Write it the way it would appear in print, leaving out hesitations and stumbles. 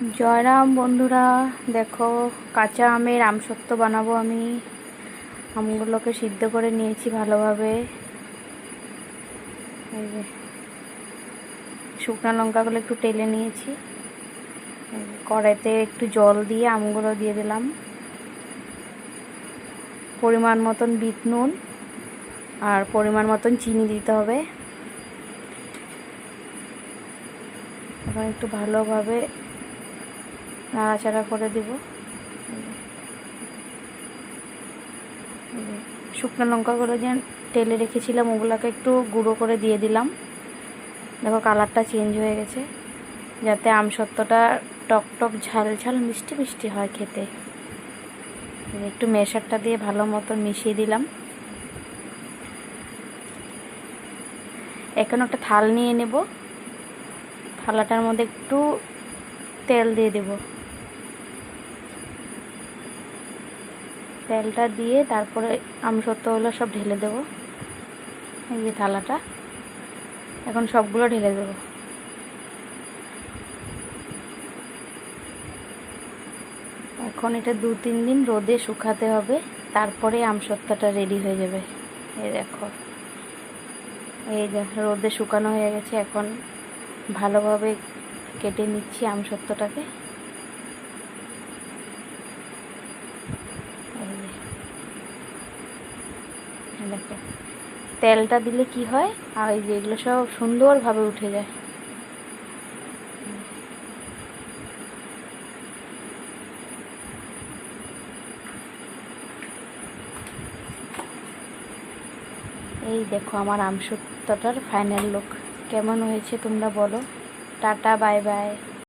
জয়রাম বন্ধুরা, দেখো কাঁচা আমের আমসত্ত্ব বানাবো আমি। আমগুলোকে সিদ্ধ করে নিয়েছি ভালোভাবে। এই যে শুকনো লঙ্কাগুলো একটু টেলে নিয়েছি। কড়াইতে একটু জল দিয়ে আমগুলো দিয়ে দিলাম। পরিমাণ মতন বিট নুন আর পরিমাণ মতন চিনি দিতে হবে। এখন একটু ভালোভাবে নাড়াচাড়া করে দেব। শুকনো লঙ্কাগুলো যে তেলে রেখেছিলাম ওগুলোকে একটু গুঁড়ো করে দিয়ে দিলাম। দেখো কালারটা চেঞ্জ হয়ে গেছে, যাতে আমসত্ত্বটা টক টক ঝাল ঝাল মিষ্টি মিষ্টি হয় খেতে। একটু মেশারটা দিয়ে ভালো মতো মিশিয়ে দিলাম। এখন একটা থাল নিয়ে নেব, থালাটার মধ্যে একটু তেল দিয়ে দেব। তেলটা দিয়ে তারপরে আমসত্ত্বগুলো সব ঢেলে দেব। এই যে থালাটা, এখন সবগুলো ঢেলে দেব। এখন এটা 2-3 দিন রোদে শুকাতে হবে, তারপরে আমসত্ত্বটা রেডি হয়ে যাবে। এই দেখো, এই রোদে শুকানো হয়ে গেছে। এখন ভালোভাবে কেটে নিচ্ছি আমসত্ত্বটাকে। দেখো তেলটা দিলে কি হয়, আর এই যে এগুলো সব সুন্দরভাবে উঠে যায়। এই দেখো আমার আমসত্ত্বটার ফাইনাল লুক কেমন হয়েছে তোমরা বলো। Tata, bye bye.